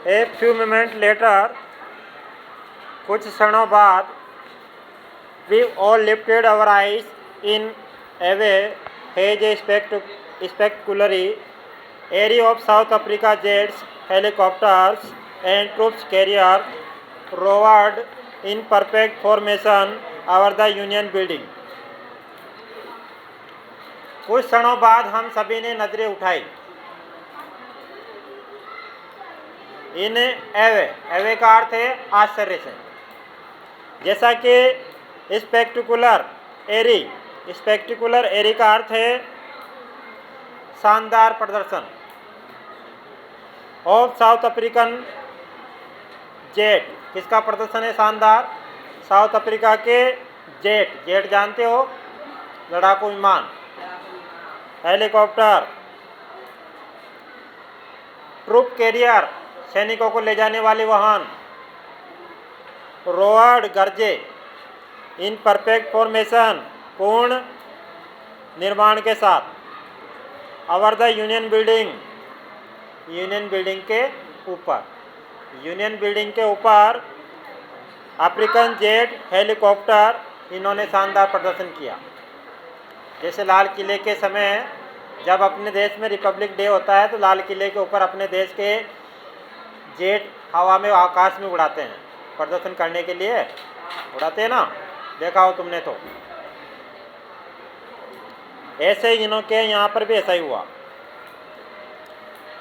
A few moments later, कुछ क्षणों बाद, we all lifted our eyes in awe as a spectacular array of South Africa jets, helicopters, and troops carrier roared in perfect formation over the Union Building. कुछ क्षणों बाद हम सभी ने नजरें उठाई इन एवे का अर्थ है आश्चर्य से। जैसा कि स्पेक्टिकुलर एरी का अर्थ है शानदार प्रदर्शन। ऑफ साउथ अफ्रीकन जेट, किसका प्रदर्शन है शानदार? साउथ अफ्रीका के जेट जानते हो, लड़ाकू विमान, हेलीकॉप्टर, ट्रूप कैरियर, सैनिकों को ले जाने वाले वाहन, रोअर्ड गरजे, इन परफेक्ट फॉर्मेशन, पूर्ण निर्माण के साथ, ओवर द यूनियन बिल्डिंग के ऊपर अफ्रीकन जेट, हेलीकॉप्टर, इन्होंने शानदार प्रदर्शन किया। जैसे लाल किले के समय जब अपने देश में रिपब्लिक डे होता है तो लाल किले के ऊपर अपने देश के जेट हवा में आकाश में उड़ाते हैं, प्रदर्शन करने के लिए उड़ाते हैं ना, देखा हो तुमने तो। ऐसे ही इन्हों के यहाँ पर भी ऐसा ही हुआ।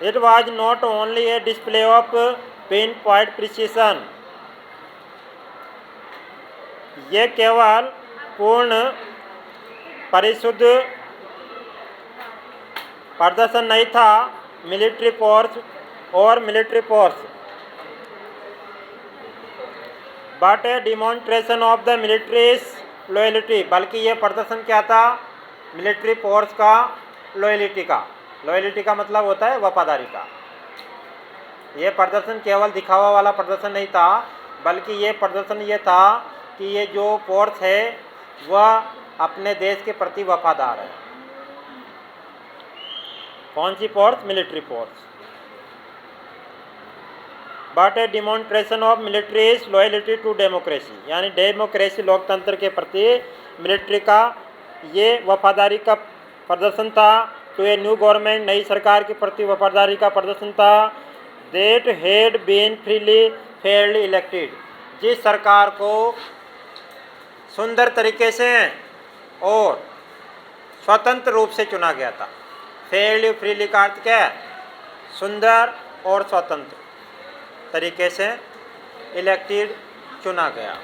It was not only A display of pin point precision, ये केवल पूर्ण परिशुद्ध प्रदर्शन नहीं था military force but a demonstration of the militaries loyalty, बल्कि ये प्रदर्शन क्या था? मिलिट्री फोर्स का लॉयल्टी का मतलब होता है वफादारी का। ये प्रदर्शन केवल दिखावा वाला प्रदर्शन नहीं था, बल्कि ये प्रदर्शन ये था कि ये जो फोर्स है वह अपने देश के प्रति वफादार है। कौन सी force? Military force. But a demonstration of military's loyalty to democracy, यानी डेमोक्रेसी लोकतंत्र के प्रति मिलिट्री का ये वफादारी का प्रदर्शन था। टू ए न्यू गवर्नमेंट, नई सरकार के प्रति वफादारी का प्रदर्शन था। That had been freely fairly elected, जिस सरकार को सुंदर तरीके से और स्वतंत्र रूप से चुना गया था। फेयरली, फ्रीली का अर्थ क्या है? सुंदर और स्वतंत्र तरीके से इलेक्टेड, चुना गया।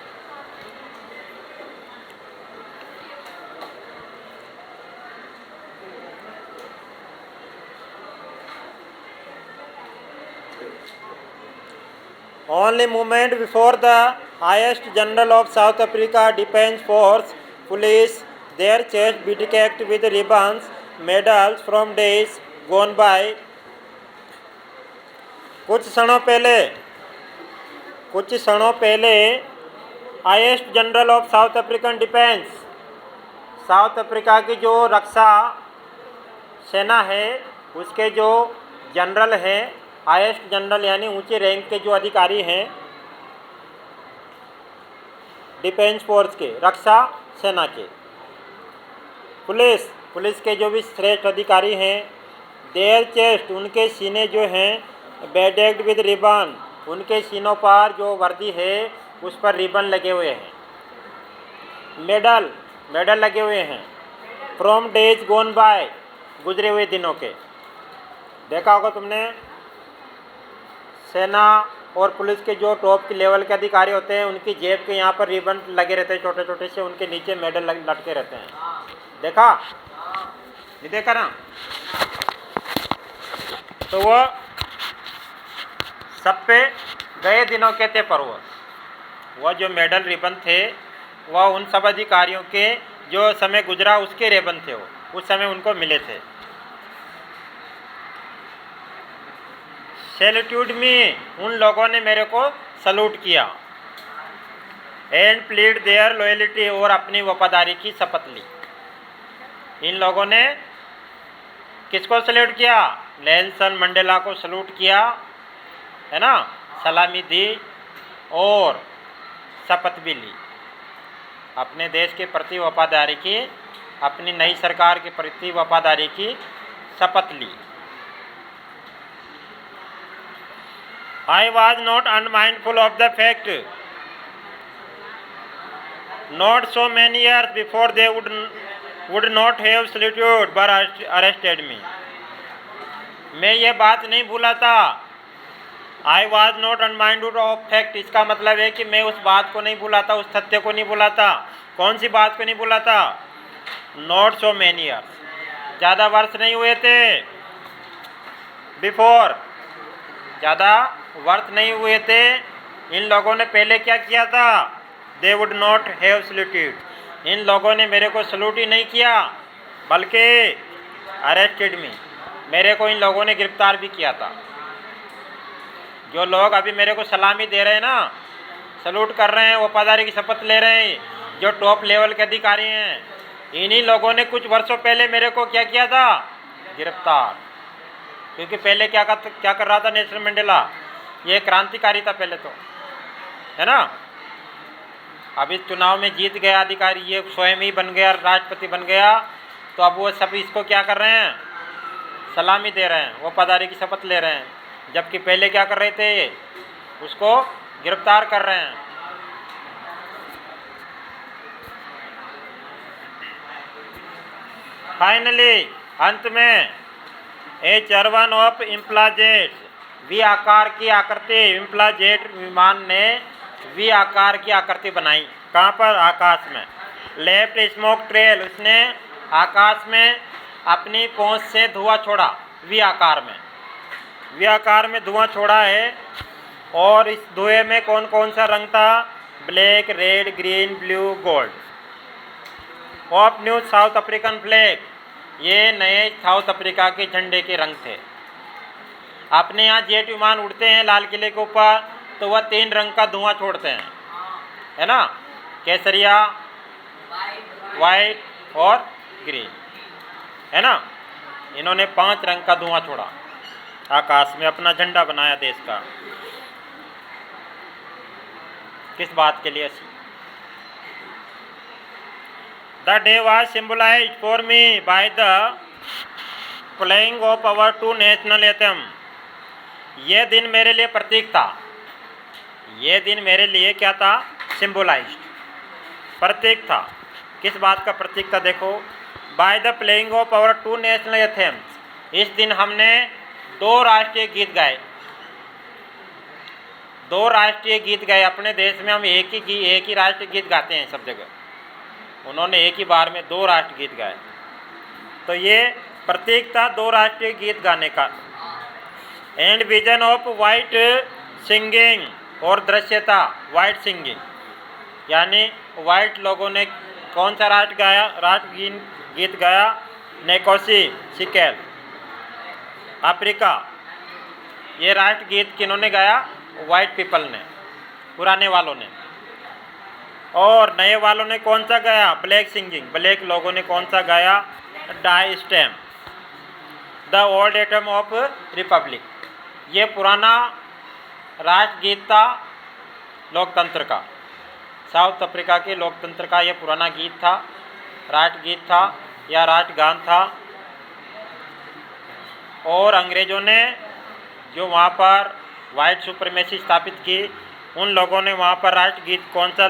Only moment before the highest general of South Africa Defence Force police their chest bedecked with ribbons, medals from days gone by. कुछ क्षणों पहले highest general of South African defence, south Africa की जो रक्षा सेना है उसके जो जनरल हैं, हाईएस्ट जनरल यानी ऊंचे रैंक के जो अधिकारी हैं डिफेंस फोर्स के, रक्षा सेना के, पुलिस के जो भी श्रेष्ठ अधिकारी हैं, देयर चेस्ट, उनके सीने जो हैं, बेडेक्ड विद रिबन, उनके सीनों पर जो वर्दी है उस पर रिबन लगे हुए हैं, मेडल लगे हुए हैं, फ्रॉम डेज गोन बाय, गुजरे हुए दिनों के। देखा होगा तुमने, सेना और पुलिस के जो टॉप के लेवल के अधिकारी होते हैं उनकी जेब के यहाँ पर रिबन लगे रहते हैं छोटे छोटे से, उनके नीचे मेडल लटके रहते हैं। देखा? नहीं देखा ना? तो वह सब पे गए दिनों के थे, पर वह जो मेडल रिबन थे वह उन सब अधिकारियों के जो समय गुजरा उसके रिबन थे, वो उस समय उनको मिले थे। सैल्यूटेड मी, उन लोगों ने मेरे को सल्यूट किया। एंड प्लीड देयर लॉयल्टी, और अपनी वफादारी की शपथ ली। इन लोगों ने किसको सल्यूट किया? नेल्सन मंडेला को सल्यूट किया है ना, सलामी दी और शपथ भी ली, अपने देश के प्रति वफादारी की, अपनी नई सरकार के प्रति वफादारी की शपथ ली। I was not unmindful of the fact, not so many years before they would not have saluted but arrested me. मैं ये बात नहीं भूला था। I was not unmindful of fact, इसका मतलब है कि मैं उस बात को नहीं भूला था, उस तथ्य को नहीं भूला था। कौन सी बात को नहीं भूला था? Not so many years, ज़्यादा वर्ष नहीं हुए थे। Before, ज़्यादा वर्ष नहीं हुए थे। इन लोगों ने पहले क्या किया था? They would not have saluted, इन लोगों ने मेरे को सल्यूट ही नहीं किया, बल्कि अरेस्टेड मी, मेरे को इन लोगों ने गिरफ्तार भी किया था। जो लोग अभी मेरे को सलामी दे रहे हैं ना, सल्यूट कर रहे हैं, वफादारी की शपथ ले रहे हैं, जो टॉप लेवल के अधिकारी हैं, इन्हीं लोगों ने कुछ वर्षों पहले मेरे को क्या किया था? गिरफ्तार। क्योंकि पहले क्या कर रहा था नेल्सन मंडेला? ये क्रांतिकारी था पहले तो, है ना। अब इस चुनाव में जीत गया अधिकारी, ये स्वयं ही बन गया, राष्ट्रपति बन गया, तो अब वो सब इसको क्या कर रहे हैं? सलामी दे रहे हैं, वफादारी की शपथ ले रहे हैं, जबकि पहले क्या कर रहे थे? उसको गिरफ्तार कर रहे हैं। फाइनली, अंत में, ए चरवन ऑफ इम्प्लाजेट, वी आकार की आकृति, इम्प्लाजेट विमान ने वी आकार की आकृति बनाई। कहाँ पर? आकाश में। लेफ्ट स्मोक ट्रेल, उसने आकाश में अपनी पहुँच से धुआं छोड़ा, वी आकार में। वी आकार में धुआं छोड़ा है। और इस धुएं में कौन कौन सा रंग था? Black, red, green, blue, gold. Of new south African flag, ये नए साउथ अफ्रीका के झंडे के रंग थे। अपने यहाँ जेट विमान उड़ते हैं लाल किले के ऊपर, तो वह 3 रंग का धुआं छोड़ते हैं, है ना, केसरिया, वाइट और ग्रीन, है ना। इन्होंने 5 रंग का धुआं छोड़ा आकाश में, अपना झंडा बनाया देश का। किस बात के लिए? The day was symbolized for me by the playing of our 2 national anthem. ये दिन मेरे लिए प्रतीक था। ये दिन मेरे लिए क्या था? सिम्बोलाइज्ड, प्रतीक था। किस बात का प्रतीक था? देखो, by the playing of our 2 national anthems, इस दिन हमने 2 राष्ट्रीय गीत गाए। 2 राष्ट्रीय गीत गाए। अपने देश में हम एक ही राष्ट्रीय गीत गाते हैं सब जगह, उन्होंने एक ही बार में 2 राष्ट्रीय गीत गाए। तो ये प्रतीक था 2 राष्ट्रीय गीत गाने का। And vision of white singing, और दृश्य था वाइट सिंगिंग, यानी वाइट लोगों ने कौन सा राष्ट्र गीत गाया? नेकोसी सिकेल, अफ्रीका। ये राष्ट्र गीत किन्होंने गाया? वाइट पीपल ने, पुराने वालों ने। और नए वालों ने कौन सा गाया? ब्लैक सिंगिंग, ब्लैक लोगों ने कौन सा गाया? Die Stem, the old anthem of republic. ये पुराना राष्ट्र गीत था लोकतंत्र का, साउथ अफ्रीका के लोकतंत्र का ये पुराना गीत था, राष्ट्र गीत था या राष्ट्रगान था। और अंग्रेज़ों ने जो वहाँ पर वाइट सुप्रीमेसी स्थापित की, उन लोगों ने वहाँ पर राष्ट्र गीत कौन सा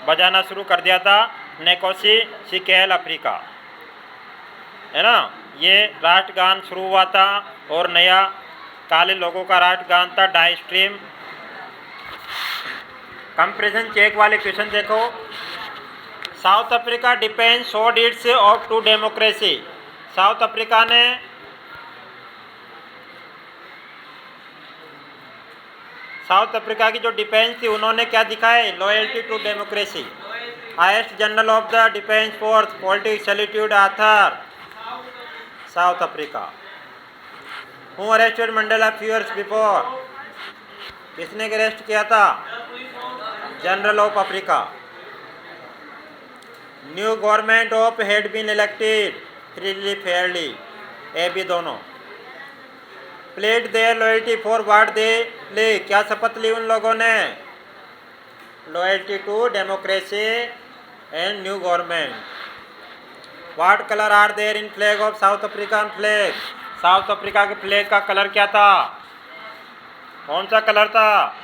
बजाना शुरू कर दिया था? नेकोसी सिकेल अफ्रीका, है ना। ये राष्ट्रगान शुरू हुआ था और नया काले लोगों का राष्ट्रगान था डाई स्ट्रीम। कंपैरिजन चेक वाले क्वेश्चन देखो। South Africa depend showed its of to democracy, South Africa ने साउथ अफ्रीका की जो डिफेंस थी, उन्होंने क्या दिखाए? Loyalty to democracy. Highest general of the defence force politics saluted Arthur, South Africa. Who arrested Mandela few years before, किसने arrest किया था? General of Africa. New government of had been elected freely fairly, A B दोनों। Played there loyalty for what they lay, क्या शपथ ली उन लोगों ने? Loyalty to democracy and new government. What colour are there in flag of South African flag, South Africa के flag का colour क्या था? कौन सा कलर था?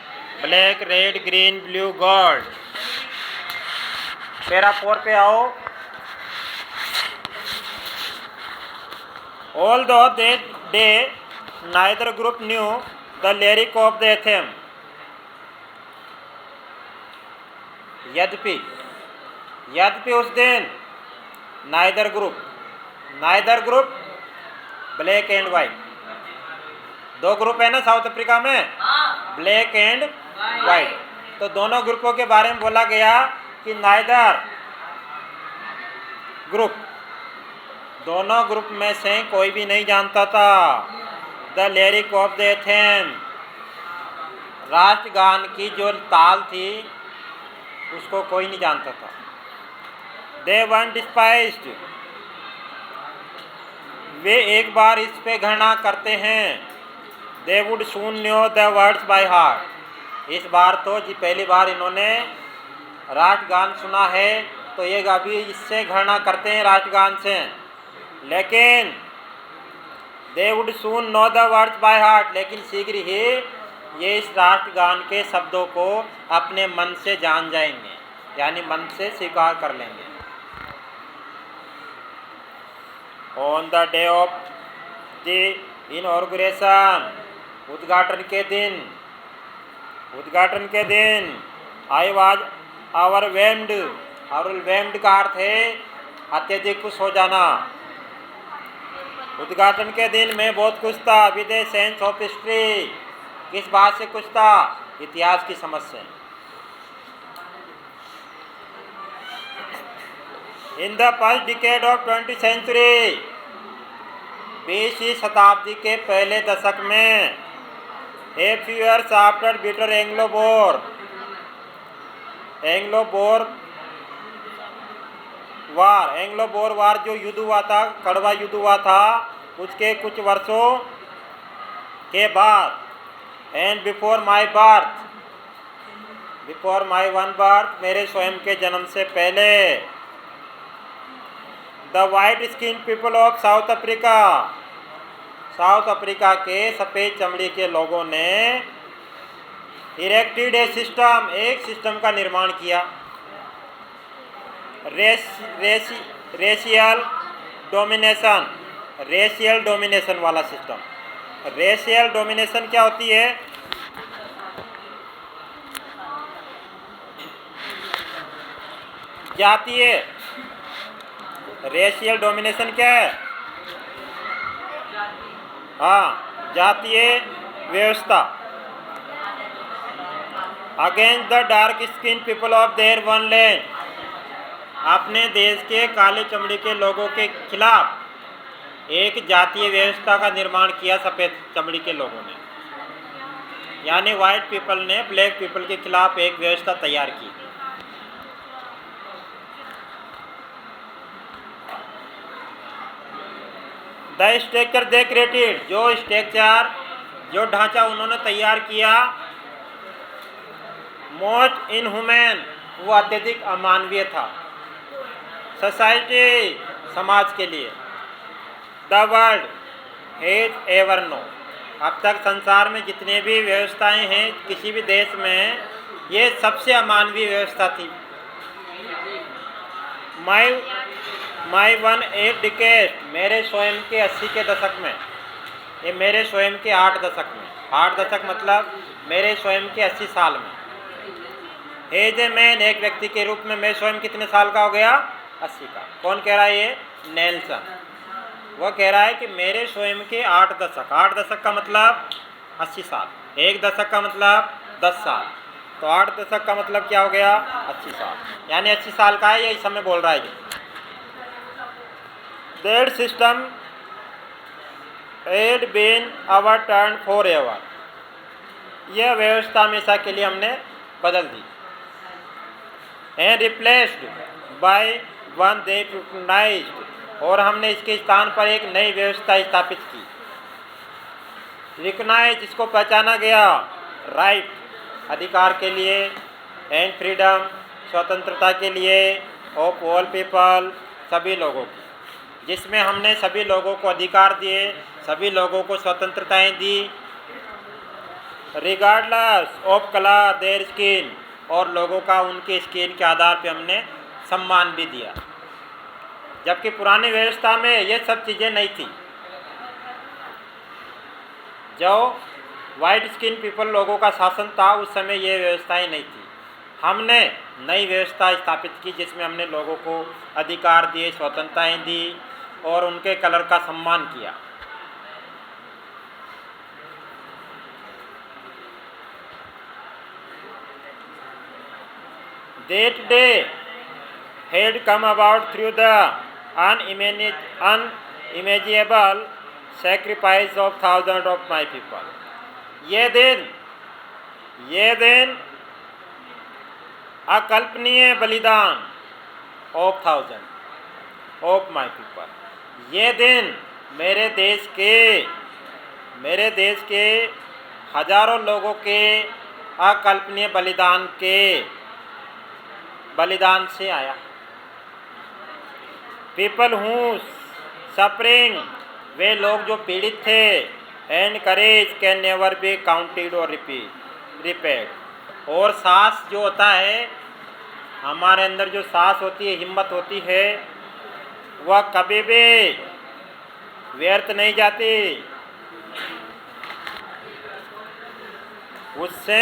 Black, red, green, blue, gold. Para 4 पे आओ। Although they neither group knew the lyric of the anthem, यद्यपि उस दिन neither group black and white, दो ग्रुप है ना साउथ अफ्रीका में, ब्लैक एंड वाइट, तो दोनों ग्रुपों के बारे में बोला गया कि नाइदर ग्रुप, दोनों ग्रुप में से कोई भी नहीं जानता था the lyric of the anthem, राष्ट्रगान की जो ताल थी उसको कोई नहीं जानता था। दे वन डिस्पाइज्ड, वे एक बार इस पे घृणा करते हैं। They would soon न्यो the words by heart, इस बार तो जी पहली बार इन्होंने राष्ट्रगान सुना है तो ये अभी इससे घृणा करते हैं राष्ट्रगान से, लेकिन they would soon know the words by heart, लेकिन शीघ्र ही ये इस राष्ट्रगान के शब्दों को अपने मन से जान जाएंगे, यानी मन से स्वीकार कर लेंगे। On the day of the inauguration, उद्घाटन के दिन आई वाज ओवरवेल्म्ड का अर्थ है अत्यधिक खुश हो जाना। उद्घाटन के दिन मैं बहुत खुश था। With a sense of history, किस बात से खुश था? इतिहास की समझ से। In the first decade of 20th century, 20वीं शताब्दी के पहले दशक में, a few years after bitter Anglo Boer war जो युद्ध हुआ था, कड़वा युद्ध हुआ था, उसके कुछ वर्षों के बाद, and before my one birth, मेरे स्वयं के जन्म से पहले, the white skin people of South Africa के सफ़ेद चमड़ी के लोगों ने इरेक्टेड ए सिस्टम, एक सिस्टम का निर्माण किया। रेशियल डोमिनेशन वाला सिस्टम। रेशियल डोमिनेशन क्या होती है? जातीय, रेशियल डोमिनेशन क्या है? हाँ, जातीय व्यवस्था। Against the dark skin people of their one land, अपने देश के काले चमड़ी के लोगों के खिलाफ एक जातीय व्यवस्था का निर्माण किया सफ़ेद चमड़ी के लोगों ने, यानी वाइट पीपल ने ब्लैक पीपल के खिलाफ एक व्यवस्था तैयार की। द स्ट्रक्चर दे क्रिएटेड, जो ढांचा उन्होंने तैयार किया, मोस्ट इनह्यूमन, वो अत्यधिक अमानवीय था। सोसाइटी, समाज के लिए। The world has ever known, अब तक संसार में जितने भी व्यवस्थाएं हैं किसी भी देश में, ये सबसे अमानवीय व्यवस्था थी। माई वन 8 डिकेड, मेरे स्वयं के 80 के दशक में, ये मेरे स्वयं के 8 दशक में, 8 दशक मतलब मेरे स्वयं के 80 साल में। एज ए मैन, एक व्यक्ति के रूप में मैं स्वयं कितने साल का हो गया? 80 का। कौन कह रहा है? ये नेल्सन। वो कह रहा है कि मेरे स्वयं के 8 दशक, 8 दशक का मतलब 80 साल, एक दशक का मतलब 10 साल, तो 8 दशक का मतलब क्या हो गया? 80 साल, यानी 80 साल का है, ये इस समय बोल रहा है। That system had been overturned forever, यह व्यवस्था हमेशा के लिए हमने बदल दी। And replaced by one they recognised, और हमने इसके स्थान पर एक नई व्यवस्था स्थापित की। रिकॉग्नाइज, जिसको पहचाना गया, राइट, अधिकार के लिए, एंड फ्रीडम, स्वतंत्रता के लिए, ऑफ ऑल पीपल, सभी लोगों की, जिसमें हमने सभी लोगों को अधिकार दिए, सभी लोगों को स्वतंत्रताएं दी, regardless of colour their skin, और लोगों का उनके स्किन के आधार पे हमने सम्मान भी दिया, जबकि पुरानी व्यवस्था में ये सब चीज़ें नहीं थी। जो वाइट स्किन पीपल लोगों का शासन था उस समय ये व्यवस्थाएं नहीं थी। हमने नई व्यवस्था स्थापित की जिसमें हमने लोगों को अधिकार दिए, स्वतंत्रताएं दी और उनके कलर का सम्मान किया। That day had come about through the unimaginable sacrifice of thousands of my people. ये दिन अकल्पनीय बलिदान of thousand of my people, ये दिन मेरे देश के हजारों लोगों के अकल्पनीय बलिदान से आया। पीपल हूँ सफरिंग, वे लोग जो पीड़ित थे, and courage can never be counted और रिपेड, और साहस जो होता है, हमारे अंदर जो साहस होती है, हिम्मत होती है, वह कभी भी व्यर्थ नहीं जाती, उससे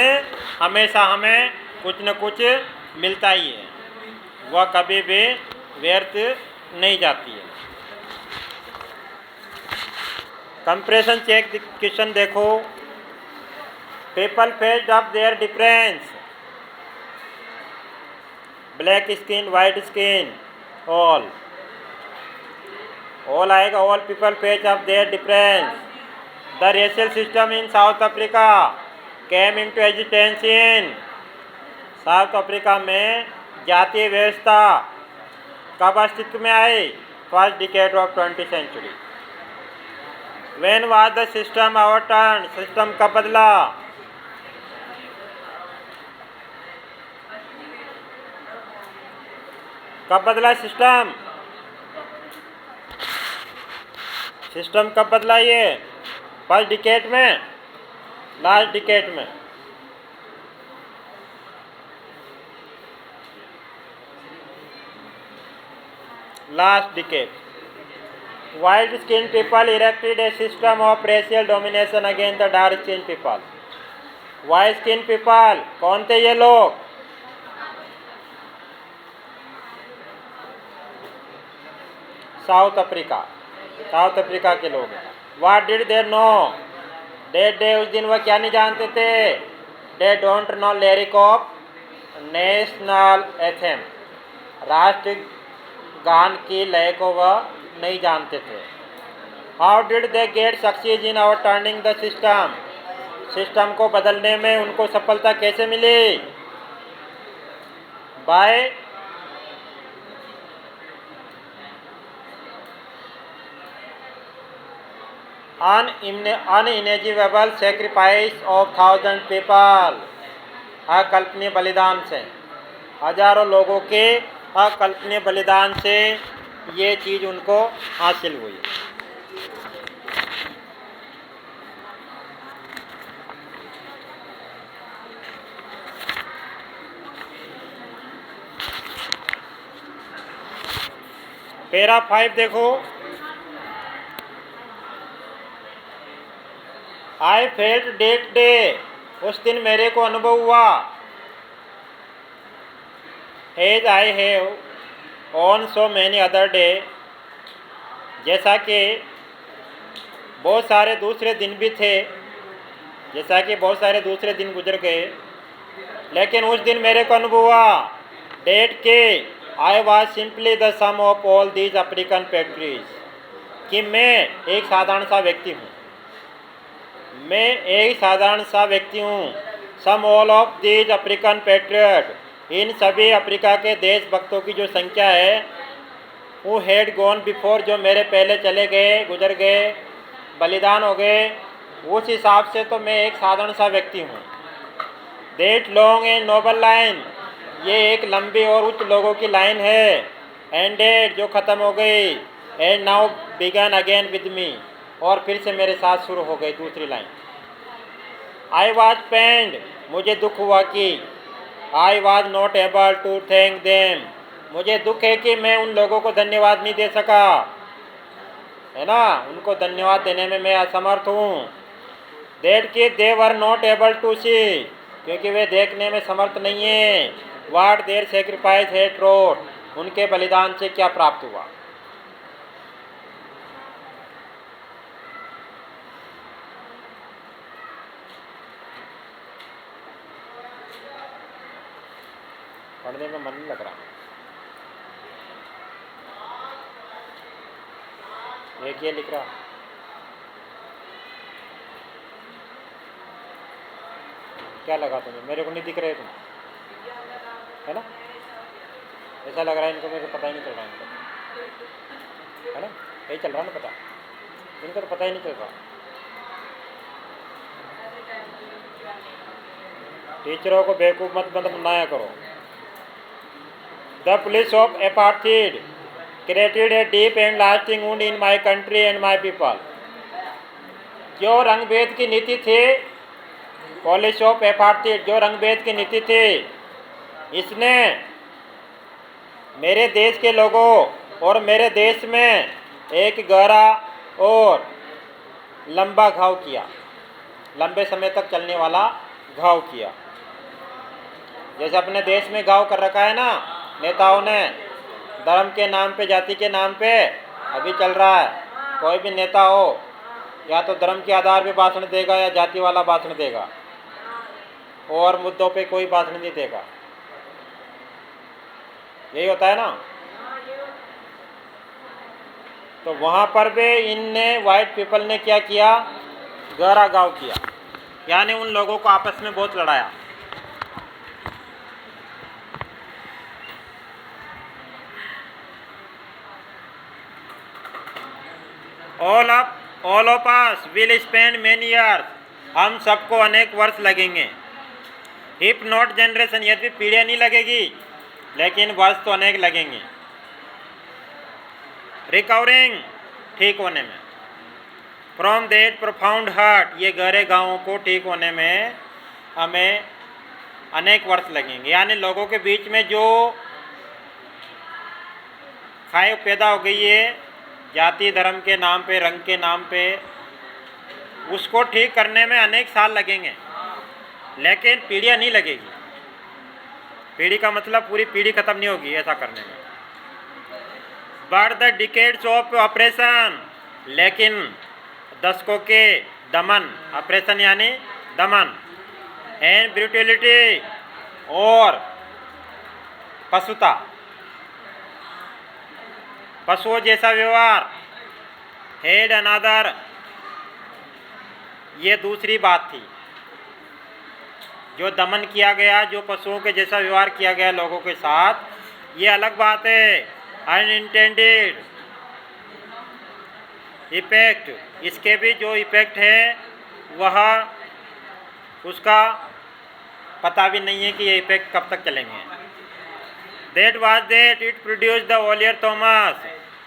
हमेशा हमें कुछ न कुछ मिलता ही है, वह कभी भी व्यर्थ नहीं जाती है। कंपैरिजन चेक क्वेश्चन देखो। People faced up their difference, black skin, white skin, all आएगा, all people faced up their difference. The racial system in South Africa came into existence in, South Africa में जातीय व्यवस्था कब अस्तित्व में आई? First decade of 20th century. When was the system overturn, system कब बदला? कब बदला सिस्टम? सिस्टम कब बदला? ये फर्स्ट डिकेड में, लास्ट डिकेड में? Last decade. White skinned people erected a system of racial domination against the dark skinned people. White skinned people कौन थे ये लोग? साउथ अफ्रीका के लोग। What did they know? They उस दिन वह क्या नहीं जानते थे? They don't know lyric of national anthem, राष्ट्रीय गान की लय को वह नहीं जानते थे। How did they get succeed in our turning the system, system को बदलने में उनको सफलता कैसे मिली? By unimaginable sacrifice of thousand people, अकल्पनीय बलिदान से, हजारों लोगों के अकल्पनीय बलिदान से ये चीज़ उनको हासिल हुई। पैरा 5 देखो। आई फेल्ट डेट डे, उस दिन मेरे को अनुभव हुआ। As I have on so many other day, जैसा कि बहुत सारे दूसरे दिन भी थे, जैसा कि बहुत सारे दूसरे दिन गुजर गए, लेकिन उस दिन मेरे को अनुभव हुआ डेट के I was simply the sum of all these African patriots, कि मैं एक साधारण सा व्यक्ति हूँ, sum all of these African patriot, इन सभी अफ्रीका के देशभक्तों की जो संख्या है, वो हैड गॉन बिफोर, जो मेरे पहले चले गए, गुजर गए, बलिदान हो गए, उस हिसाब से तो मैं एक साधारण सा व्यक्ति हूँ। That long and noble line, ये एक लंबी और उच्च लोगों की लाइन है। एंडेड, जो ख़त्म हो गई। And now begin again with me, और फिर से मेरे साथ शुरू हो गई दूसरी लाइन। आई वॉज पेन्ड, मुझे दुख हुआ कि I was not able to thank them, मुझे दुख है कि मैं उन लोगों को धन्यवाद नहीं दे सका, है ना, उनको धन्यवाद देने में मैं असमर्थ हूँ। दैट कि दे वर नॉट एबल टू सी, क्योंकि वे देखने में समर्थ नहीं है। वाट देयर सेक्रीफाइस है ट्रोट, उनके बलिदान से क्या प्राप्त हुआ। पढ़ने में मन नहीं लग रहा। एक ये लिख रहा, क्या लगा तुम्हें? मेरे को नहीं दिख रहे तुम, है ना? ऐसा लग रहा है इनको, मेरे को पता ही नहीं चल रहा इनको, है ना? यही चल रहा ना पता, इनको तो पता ही नहीं चल रहा। टीचरों को बेवकूफ़ मत बनाया करो। The policy of apartheid created a deep and lasting wound in my country and my people. जो रंगभेद की नीति थी, पॉलिश ऑफ एपार्थीड, जो रंगभेद की नीति थी, इसने मेरे देश के लोगों और मेरे देश में एक गहरा और लंबा घाव किया, लंबे समय तक चलने वाला घाव किया। जैसे अपने देश में घाव कर रखा है ना नेताओं ने, धर्म के नाम पे, जाति के नाम पे अभी चल रहा है। कोई भी नेता हो, या तो धर्म के आधार पे भाषण देगा या जाति वाला भाषण देगा, और मुद्दों पे कोई भाषण नहीं देगा। यही होता है ना। तो वहाँ पर भी इनने, वाइट पीपल ने क्या किया? गहरा घाव किया, यानी उन लोगों को आपस में बहुत लड़ाया। All of us will spend many years, हम सबको अनेक वर्ष लगेंगे। इफ नॉट जनरेशन, यदि पीढ़ियाँ नहीं लगेगी लेकिन वर्ष तो अनेक लगेंगे। रिकवरिंग, ठीक होने में। फ्रॉम दैट प्रोफाउंड हर्ट, ये गहरे घावों को ठीक होने में हमें अनेक वर्ष लगेंगे। यानी लोगों के बीच में जो खाई पैदा हो गई है जाति धर्म के नाम पे, रंग के नाम पे, उसको ठीक करने में अनेक साल लगेंगे, लेकिन पीढ़ियाँ नहीं लगेगी। पीढ़ी का मतलब पूरी पीढ़ी खत्म नहीं होगी ऐसा करने में। But the decades of operation, लेकिन दशकों के दमन, ऑपरेशन यानी दमन, एंड ब्रूटलिटी, और पशुता, पशुओं जैसा व्यवहार, हेड अनादर, ये दूसरी बात थी। जो दमन किया गया, जो पशुओं के जैसा व्यवहार किया गया लोगों के साथ, ये अलग बात है। अनइंटेंडेड इफेक्ट, इसके भी जो इफेक्ट है वह उसका पता भी नहीं है कि ये इफेक्ट कब तक चलेंगे। That was that it produce the ओलियर Thomas,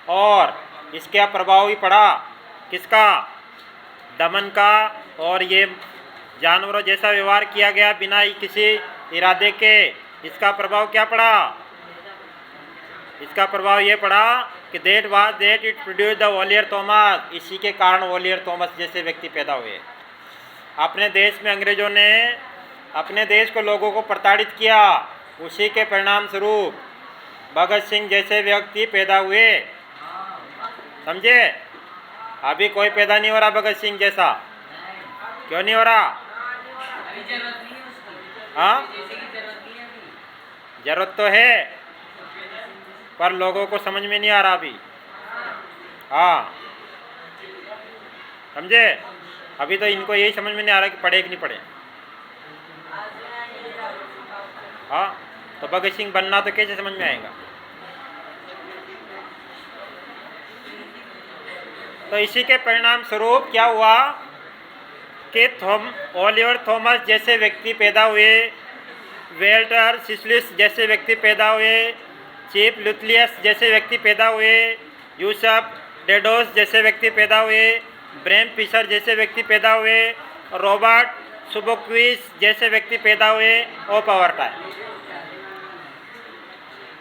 और इसका प्रभाव ही पड़ा किसका? दमन का। और ये जानवरों जैसा व्यवहार किया गया बिना किसी इरादे के, इसका प्रभाव क्या पड़ा? इसका प्रभाव ये पड़ा कि that was that it produce the ओलियर Thomas, इसी के कारण ओलियर थॉमस जैसे व्यक्ति पैदा हुए। अपने देश में अंग्रेजों ने अपने देश को, लोगों को प्रताड़ित किया, उसी के परिणाम स्वरूप भगत सिंह जैसे व्यक्ति पैदा हुए। समझे? अभी कोई पैदा नहीं हो रहा भगत सिंह जैसा। क्यों नहीं हो रहा? हाँ, जरूरत तो है, पर लोगों को समझ में नहीं आ रहा अभी। हाँ, समझे? अभी तो इनको यही समझ में नहीं आ रहा कि पढ़े कि नहीं पढ़े। हाँ, तो भगत सिंह बनना तो कैसे समझ में आएगा? तो इसी के परिणाम स्वरूप क्या हुआ कि ओलिवर थॉमस जैसे व्यक्ति पैदा हुए, वेल्टर सिस्लिस जैसे व्यक्ति पैदा हुए, चीप लुथलियस जैसे व्यक्ति पैदा हुए, यूसफ डेडोस जैसे व्यक्ति पैदा हुए, ब्रेम फिशर जैसे व्यक्ति पैदा हुए, रॉबर्ट सुबोक्विस जैसे व्यक्ति पैदा हुए और पावर टाइम।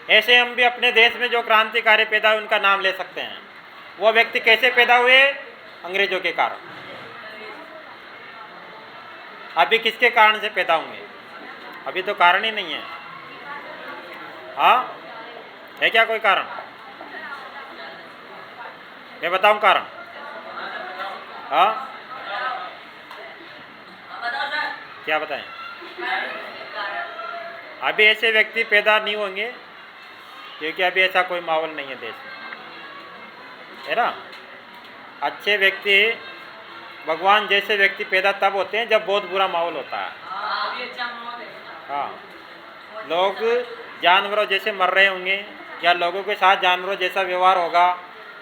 ऐसे हम भी अपने देश में जो क्रांतिकारी पैदा हुए उनका नाम ले सकते हैं। वो व्यक्ति कैसे पैदा हुए? अंग्रेजों के कारण। अभी किसके कारण से पैदा होंगे? अभी तो कारण ही नहीं है। हाँ, है क्या कोई कारण? मैं बताऊं कारण? हाँ, क्या बताएं? अभी ऐसे व्यक्ति पैदा नहीं होंगे क्योंकि अभी ऐसा कोई माहौल नहीं है देश में, है ना। अच्छे व्यक्ति, भगवान जैसे व्यक्ति पैदा तब होते हैं जब बहुत बुरा माहौल होता है। हाँ, लोग जानवरों जैसे मर रहे होंगे या लोगों के साथ जानवरों जैसा व्यवहार होगा,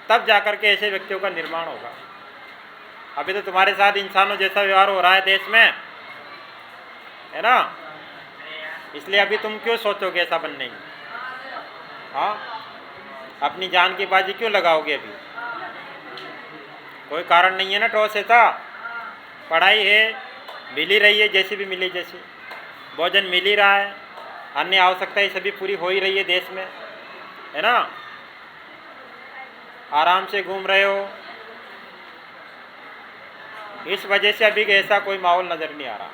तब जाकर के ऐसे व्यक्तियों का निर्माण होगा। अभी तो तुम्हारे साथ इंसानों जैसा व्यवहार हो रहा है देश में, है ना। इसलिए अभी तुम क्यों सोचोगे ऐसा बनने की? हाँ, अपनी जान की बाजी क्यों लगाओगे? अभी कोई कारण नहीं है ना ठोस ऐसा। पढ़ाई है, मिल ही रही है, जैसी भी मिली जैसी, भोजन मिल ही रहा है, अन्य आवश्यकताएं सभी पूरी हो ही रही है देश में, है ना। आराम से घूम रहे हो। इस वजह से अभी ऐसा कोई माहौल नजर नहीं आ रहा।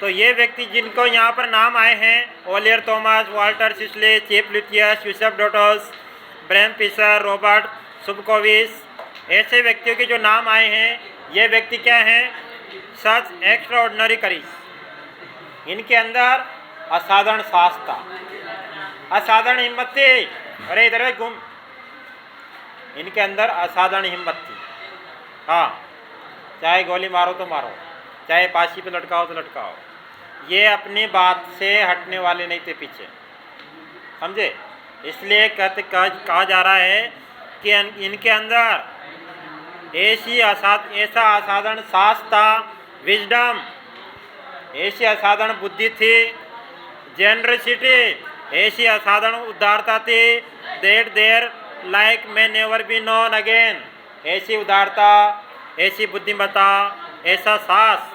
तो ये व्यक्ति जिनको यहाँ पर नाम आए हैं, Oliver Thomas, Walter Sisulu, Chief Luthuli, Yusuf Dadoo, Bram Fischer, Robert Sobukwe, ऐसे व्यक्तियों के जो नाम आए हैं, ये व्यक्ति क्या हैं? सच एक्स्ट्रा ऑर्डिनरी करीज। इनके अंदर असाधारण साहस था, असाधारण हिम्मत थी। अरे इधर घूम। इनके अंदर असाधारण हिम्मत थी। हाँ, चाहे गोली मारो तो मारो, चाहे फांसी पे लटकाओ तो लटकाओ। ये अपनी बात से हटने वाले नहीं थे पीछे, समझे। इसलिए कहा जा रहा है कि इनके अंदर ऐसा असाधारण साहस था, विजडम, ऐसी असाधारण बुद्धि थी, जेनरसिटी, ऐसी असाधारण उदारता थी, that their like may never be known again। ऐसी उदारता, ऐसी बुद्धिमत्ता, ऐसा साहस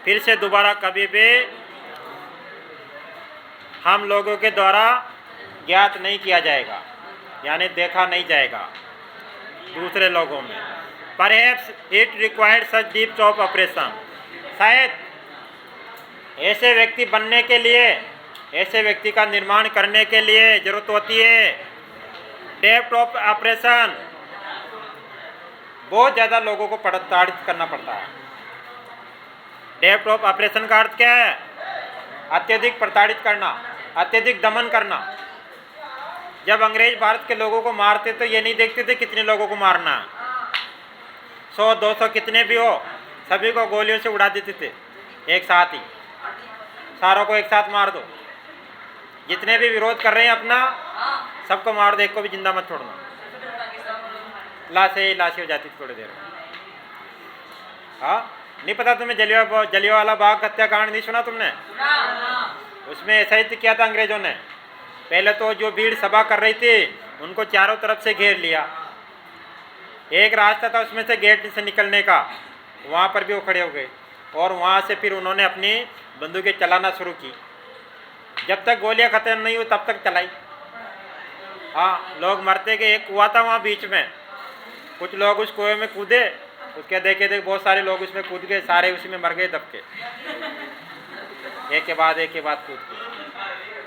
फिर से दोबारा कभी भी हम लोगों के द्वारा ज्ञात नहीं किया जाएगा, यानी देखा नहीं जाएगा दूसरे लोगों में। Perhaps it required such deep thought operation. शायद ऐसे व्यक्ति बनने के लिए, ऐसे व्यक्ति का निर्माण करने के लिए जरूरत होती है डेप्थ ऑफ ऑपरेशन। बहुत ज़्यादा लोगों को प्रताड़ित करना पड़ता है। डेप्थ ऑफ ऑपरेशन का अर्थ क्या है? अत्यधिक प्रताड़ित करना, अत्यधिक दमन करना। जब अंग्रेज भारत के लोगों को मारते तो ये नहीं देखते थे कितने लोगों को मारना है, 100-200 कितने भी हो, सभी को गोलियों से उड़ा देते थे एक साथ ही। सारों को एक साथ मार दो, जितने भी विरोध कर रहे हैं अपना, सबको मार दो, एक को भी जिंदा मत छोड़ना। लाशें हो जाती थोड़ी देर में। हाँ, नहीं पता तुम्हें जलियांवाला बाग हत्याकांड नहीं सुना तुमने? उसमें ऐसा ही किया था अंग्रेजों ने। पहले तो जो भीड़ सभा कर रही थी उनको चारों तरफ से घेर लिया। एक रास्ता था उसमें से गेट से निकलने का, वहाँ पर भी वो खड़े हो गए और वहाँ से फिर उन्होंने अपनी बंदूकें चलाना शुरू की। जब तक गोलियाँ खत्म नहीं हुई तब तक चलाई। हाँ, लोग मरते गए। एक कुआं था वहाँ बीच में, कुछ लोग उस कुएं में कूदे, उसके देखे बहुत सारे लोग उसमें कूद गए, सारे उसी में मर गए दब के, एक के बाद कूद के।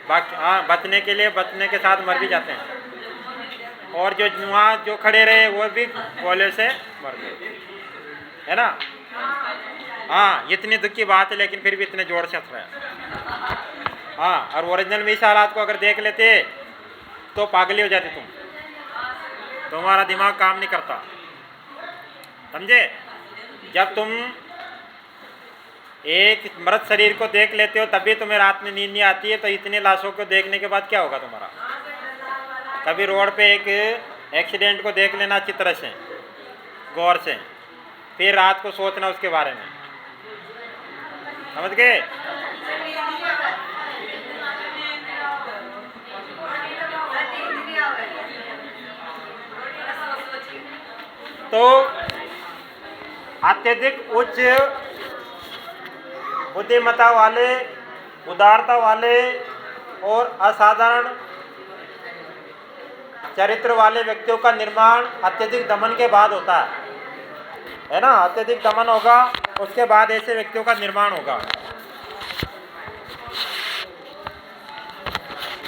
बाकी हाँ, बचने के लिए बचने के साथ मर भी जाते हैं। और जो वहाँ जो खड़े रहे वो भी गोले से मर गए, है ना। हाँ, इतनी दुख की बात है, लेकिन फिर भी इतने जोर से हंस रहे हैं। हाँ, और ओरिजिनल में इस हालात को अगर देख लेते तो पागली हो जाते तुम, तुम्हारा दिमाग काम नहीं करता, समझे। जब तुम एक मृत शरीर को देख लेते हो तभी तुम्हें रात में नींद नहीं आती है, तो इतनी लाशों को देखने के बाद क्या होगा तुम्हारा, कभी रोड पे एक एक्सीडेंट को देख लेना चित्र से, गौर से, फिर रात को सोचना उसके बारे में। समझ गए? तो अत्यधिक उच्च बुद्धिमत्ता वाले, उदारता वाले और असाधारण चरित्र वाले व्यक्तियों का निर्माण अत्यधिक दमन के बाद होता है ना। अत्यधिक दमन होगा, उसके बाद ऐसे व्यक्तियों का निर्माण होगा।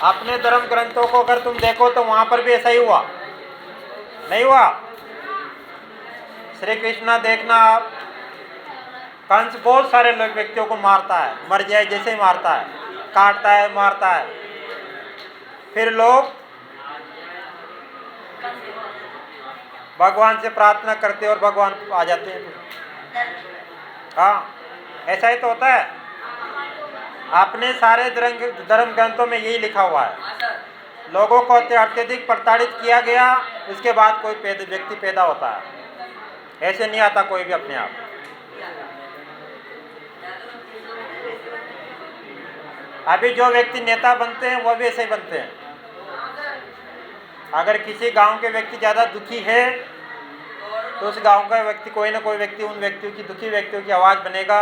अपने धर्म ग्रंथों को अगर तुम देखो तो वहां पर भी ऐसा ही हुआ, नहीं हुआ? श्री कृष्ण देखना आप, कंस बहुत सारे लोग व्यक्तियों को मारता है, मर जाए जैसे ही मारता है, काटता है, मारता है। फिर लोग भगवान से प्रार्थना करते और भगवान आ जाते हैं। हाँ, ऐसा ही तो होता है। अपने सारे धर्म ग्रंथों में यही लिखा हुआ है। लोगों को अत्यधिक प्रताड़ित किया गया, उसके बाद कोई व्यक्ति पैदा होता है। ऐसे नहीं आता कोई भी अपने आप। अभी जो व्यक्ति नेता बनते हैं वो भी ऐसे ही बनते हैं। अगर किसी गांव के व्यक्ति ज़्यादा दुखी है तो उस गांव का व्यक्ति, कोई ना कोई व्यक्ति उन व्यक्तियों की, दुखी व्यक्तियों की आवाज़ बनेगा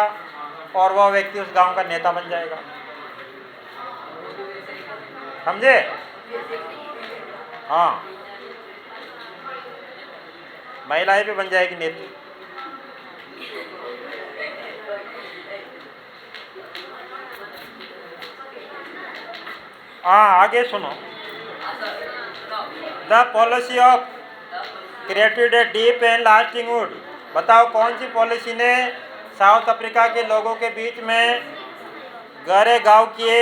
और वह व्यक्ति उस गांव का नेता बन जाएगा। समझे? हाँ, महिलाएं भी बन जाएगी नेत्री। हाँ, आगे सुनो। The policy of created a deep and lasting would. बताओ कौन सी पॉलिसी ने साउथ अफ्रीका के लोगों के बीच में गहरे घाव किए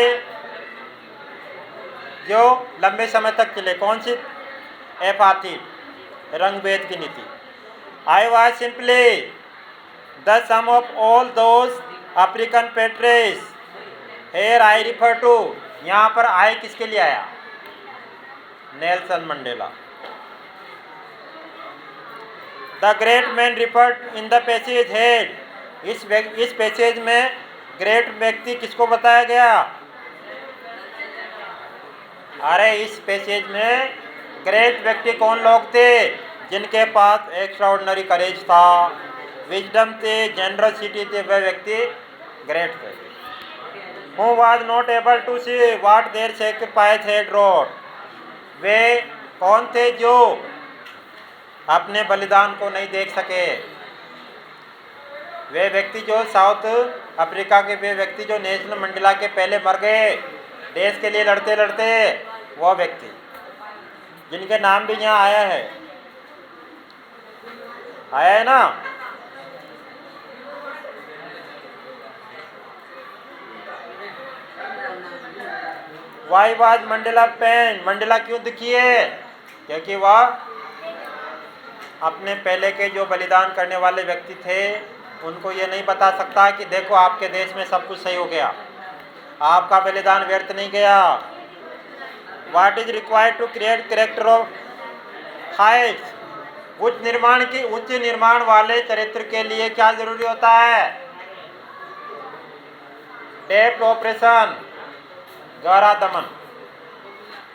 जो लंबे समय तक चले? कौन सी? एपार्थाइड, रंग भेद की नीति। I was simply the sum of all those African patriots here I refer to. यहाँ पर आई किसके लिए आया? Nelson Mandela. The great man referred in the passage head. इस पैसेज में ग्रेट व्यक्ति किसको बताया गया? अरे इस पैसेज में ग्रेट व्यक्ति कौन लोग थे? जिनके पास एक्स्ट्राऑर्डिनरी करेज था, विजडम थे, जनरसिटी थे, वे व्यक्ति ग्रेट थे। Who was not able to see what their sacrifice had wrought। वे कौन थे जो अपने बलिदान को नहीं देख सके? वे व्यक्ति जो साउथ अफ्रीका के, वे व्यक्ति जो नेल्सन मंडेला के पहले मर गए देश के लिए लड़ते लड़ते, वो व्यक्ति जिनके नाम भी यहाँ आया है ना। Why was Mandela pain. Mandela क्यों दुखी है? क्योंकि वह अपने पहले के जो बलिदान करने वाले व्यक्ति थे उनको ये नहीं बता सकता कि देखो आपके देश में सब कुछ सही हो गया, आपका बलिदान व्यर्थ नहीं गया। What is required to create character of heights. उच्च निर्माण वाले चरित्र के लिए क्या जरूरी होता है? डेप्थ ऑपरेशन, गहरा दमन।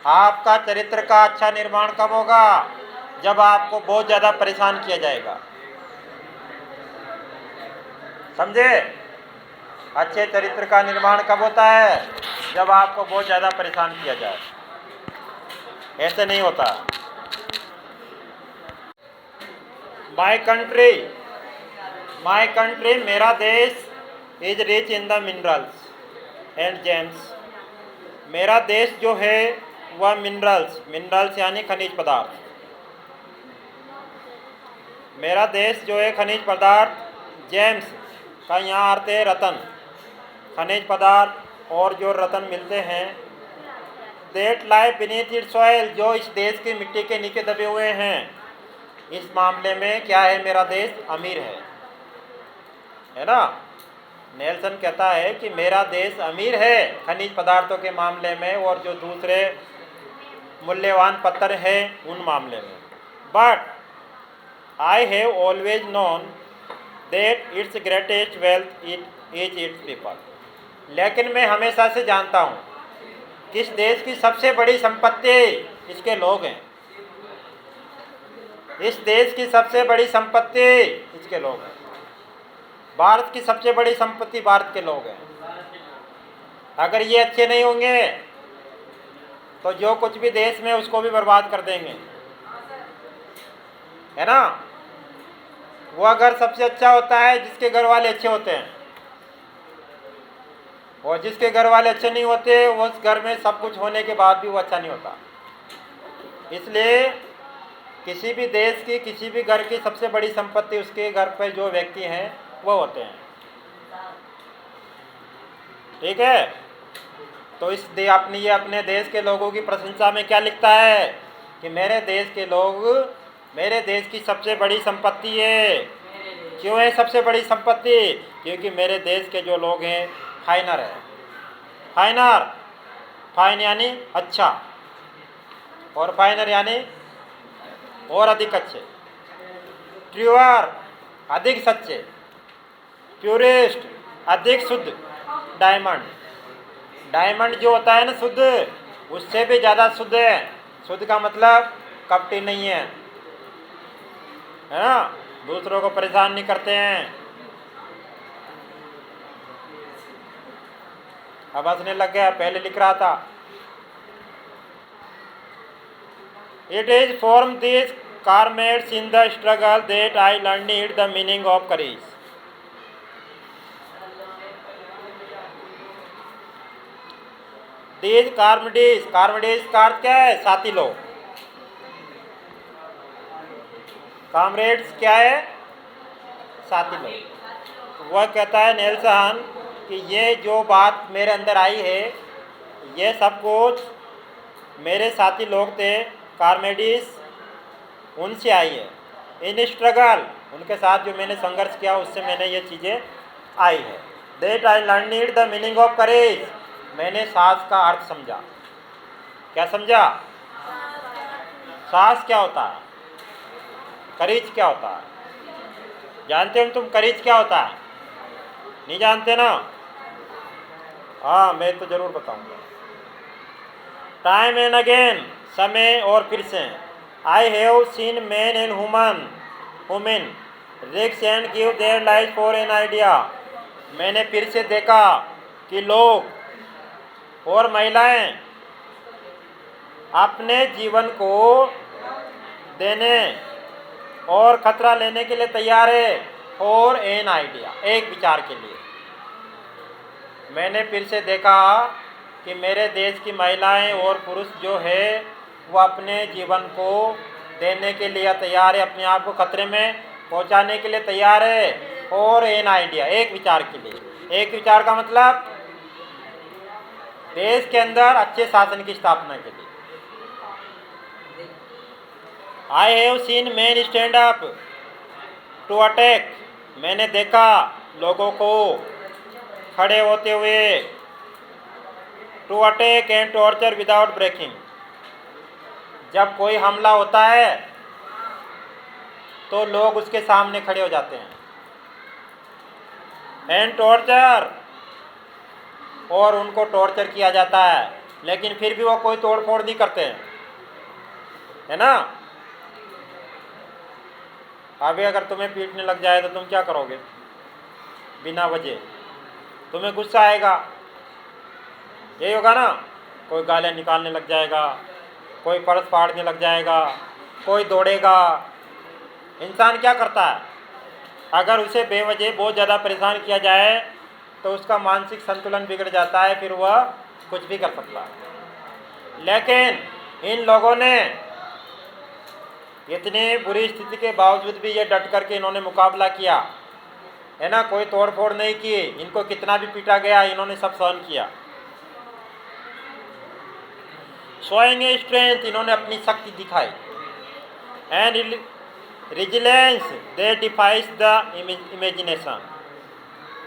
आपका चरित्र का अच्छा निर्माण कब होगा? जब आपको बहुत ज़्यादा परेशान किया जाएगा। समझे? अच्छे चरित्र का निर्माण कब होता है? जब आपको बहुत ज़्यादा परेशान किया जाए। ऐसे नहीं होता। माई कंट्री, मेरा देश is rich in the minerals and James. मेरा देश जो है वह मिनरल्स यानी खनिज पदार्थ। मेरा देश जो है खनिज पदार्थ, जेम्स का यहाँ अर्थ है रतन, खनिज पदार्थ और जो रतन मिलते हैं। That lie beneath its soil, जो इस देश की मिट्टी के नीचे दबे हुए हैं। इस मामले में क्या है? मेरा देश अमीर है ना। नेल्सन कहता है कि मेरा देश अमीर है खनिज पदार्थों के मामले में, और जो दूसरे मूल्यवान पत्थर है उन मामले में। But I have always known that it's greatest wealth it is it's people. लेकिन मैं हमेशा से जानता हूँ कि इस देश की सबसे बड़ी संपत्ति इसके लोग हैं। इस देश की सबसे बड़ी संपत्ति इसके लोग हैं। भारत की सबसे बड़ी संपत्ति भारत के लोग हैं। अगर ये अच्छे नहीं होंगे तो जो कुछ भी देश में उसको भी बर्बाद कर देंगे, है ना। वो अगर सबसे अच्छा होता है जिसके घर वाले अच्छे होते हैं, और जिसके घर वाले अच्छे नहीं होते वो उस घर में सब कुछ होने के बाद भी वो अच्छा नहीं होता। इसलिए किसी भी देश की, किसी भी घर की सबसे बड़ी संपत्ति उसके घर पर जो व्यक्ति हैं वो होते हैं। ठीक है। तो इस अपने देश के लोगों की प्रशंसा में क्या लिखता है कि मेरे देश के लोग मेरे देश की सबसे बड़ी संपत्ति है। क्यों है सबसे बड़ी संपत्ति? क्योंकि मेरे देश के जो लोग हैं फाइनर है। फाइनर, फाइन यानी अच्छा, और फाइनर यानी और अधिक अच्छे। ट्रूअर अधिक सच्चे, प्योरेस्ट अधिक शुद्ध। डायमंड, डायमंड जो होता है ना शुद्ध, उससे भी ज़्यादा शुद्ध है। शुद्ध का मतलब कपटी नहीं है ना, दूसरों को परेशान नहीं करते हैं। अब हंसने लग गया, पहले लिख रहा था। It is from this comrades in the struggle that I learned the meaning of courage. These comrades, comrades का अर्थ क्या है? साथी लोग। कामरेड्स क्या है? साथी लोग। वह कहता है नेल्सन कि ये जो बात मेरे अंदर आई है, ये सब कुछ मेरे साथी लोग थे, कार्मेडीज, उनसे आई है। इन स्ट्रगल, उनके साथ जो मैंने संघर्ष किया उससे मैंने ये चीज़ें आई है। That I learned the meaning of करेज, मैंने साहस का अर्थ समझा। क्या समझा? साहस क्या होता है, करेज क्या होता है? जानते हो तुम करेज क्या होता है? नहीं जानते ना? हाँ, मैं तो जरूर बताऊंगा। टाइम एंड अगेन, समय और फिर से, आई have seen man and women risk and give their life for an idea. मैंने फिर से देखा कि लोग और महिलाएं अपने जीवन को देने और खतरा लेने के लिए तैयार है, और एन आइडिया, एक विचार के लिए। मैंने फिर से देखा कि मेरे देश की महिलाएं और पुरुष जो है वो अपने जीवन को देने के लिए तैयार है, अपने आप को खतरे में पहुंचाने के लिए तैयार है, और एन आइडिया, एक विचार के लिए। एक विचार का मतलब देश के अंदर अच्छे शासन की स्थापना के लिए। I have seen man stand up to attack, मैंने देखा लोगों को खड़े होते हुए, to attack and torture without breaking. जब कोई हमला होता है तो लोग उसके सामने खड़े हो जाते हैं, एंड टॉर्चर, और उनको टॉर्चर किया जाता है, लेकिन फिर भी वो कोई तोड़फोड़ नहीं करते हैं, है ना। अभी अगर तुम्हें पीटने लग जाए तो तुम क्या करोगे? बिना वजह तुम्हें गुस्सा आएगा, यही होगा ना। कोई गालियाँ निकालने लग जाएगा, कोई पर्स फाड़ने लग जाएगा, कोई दौड़ेगा। इंसान क्या करता है? अगर उसे बेवजह बहुत ज़्यादा परेशान किया जाए तो उसका मानसिक संतुलन बिगड़ जाता है, फिर वह कुछ भी कर सकता है। लेकिन इन लोगों ने इतनी बुरी स्थिति के बावजूद भी ये डट करके इन्होंने मुकाबला किया, है ना। कोई तोड़ फोड़ नहीं की, इनको कितना भी पीटा गया इन्होंने सब सहन किया। शोइंग स्ट्रेंथ, इन्होंने अपनी शक्ति दिखाई, and resilience they defies the imagination,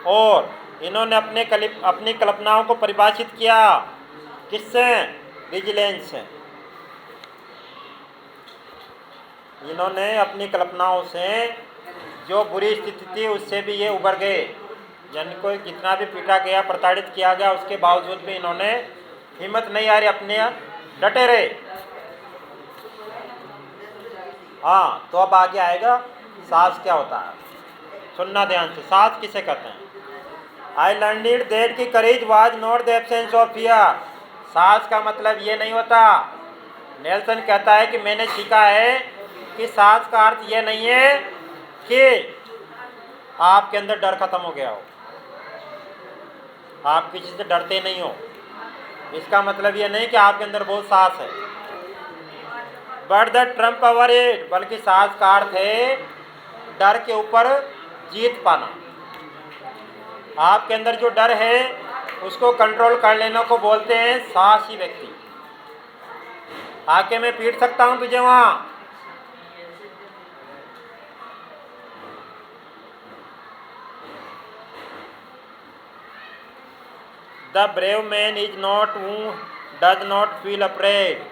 और इन्होंने अपनी कल्पनाओं को परिभाषित किया। किससे? रिजिलेंस से। इन्होंने अपनी कल्पनाओं से जो बुरी स्थिति थी उससे भी ये उबर गए। यानी कोई जितना भी पीटा गया, प्रताड़ित किया गया, उसके बावजूद भी इन्होंने हिम्मत नहीं आ रही, अपने डटे रहे। हाँ, तो अब आगे आएगा साहस क्या होता है, सुनना ध्यान से। साहस किसे कहते हैं? आई लर्नड इट दैट कि courage was not the absence of fear. साहस का मतलब ये नहीं होता। नेल्सन कहता है कि मैंने सीखा है कि साहस का अर्थ ये नहीं है कि आपके अंदर डर खत्म हो गया हो, आप किसी से डरते नहीं हो। इसका मतलब ये नहीं कि आपके अंदर बहुत साहस है। But the Trump over it, बल्कि साहस का अर्थ है डर के ऊपर जीत पाना। आपके अंदर जो डर है उसको कंट्रोल कर लेना को बोलते हैं साहसी व्यक्ति। आके मैं पीट सकता हूं तुझे वहां। The brave man is not who does not feel afraid.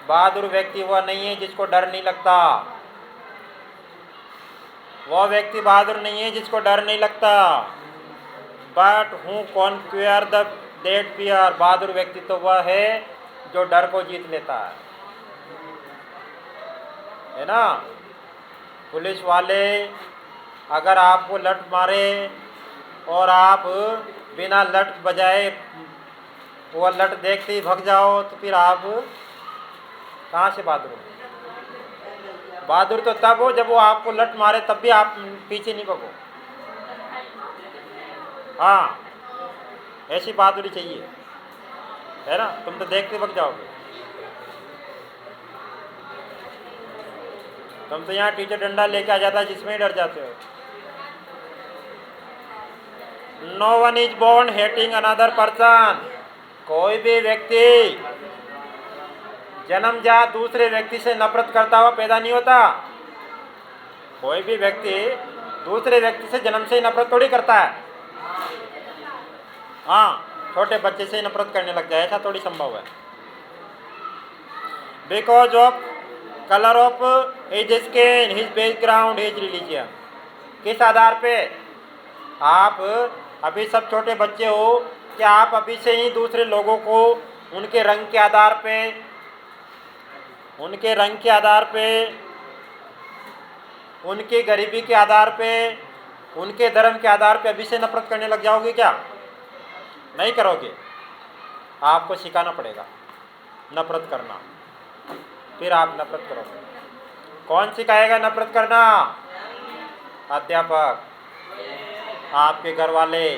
बहादुर व्यक्ति वह नहीं है जिसको डर नहीं लगता। वह व्यक्ति बहादुर नहीं है जिसको डर नहीं लगता। बट हूँ कॉन्क्वेयर द दैट फियर। बहादुर व्यक्ति तो वह है जो डर को जीत लेता है ना। पुलिस वाले अगर आपको लठ मारे और आप बिना लठ बजाए वो लठ देखते ही भग जाओ तो फिर आप कहाँ से बहादुर हो? बहादुर तो तब हो जब वो आपको लठ मारे तब भी आप पीछे नहीं भगो। हाँ, ऐसी बहादुरी चाहिए, है ना। तुम तो देखते भग जाओगे। तुम तो यहाँ टीचर डंडा लेके आ जाता है जिसमें ही डर जाते हो। No one is born hating another person. कोई भी व्यक्ति जन्मजात दूसरे व्यक्ति से नफरत करता हुआ पैदा नहीं होता। कोई भी व्यक्ति दूसरे व्यक्ति से जन्म से ही नफरत थोड़ी करता है। हाँ, छोटे बच्चे से ही नफरत करने लग जाए ऐसा थोड़ी संभव है। Because of colour of his skin, his background, his religion. किस आधार पे? आप अभी सब छोटे बच्चे हो, क्या आप अभी से ही दूसरे लोगों को उनके रंग के आधार पे, उनके रंग के आधार पे, उनकी गरीबी के आधार पे, उनके धर्म के आधार पे अभी से नफरत करने लग जाओगे क्या? नहीं करोगे। आपको सिखाना पड़ेगा नफरत करना, फिर आप नफरत करोगे। कौन सिखाएगा नफरत करना? अध्यापक, आपके घर वाले,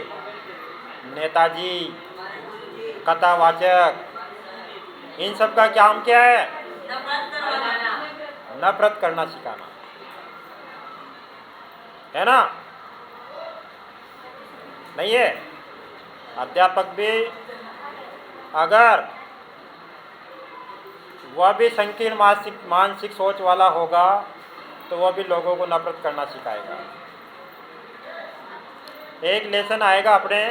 नेताजी, कथावाचक, इन सब का काम क्या है? नफरत करना सिखाना, है ना। नहीं है? अध्यापक भी अगर वह भी संकीर्ण मानसिक सोच वाला होगा तो वह भी लोगों को नफरत करना सिखाएगा। एक लेसन आएगा अपने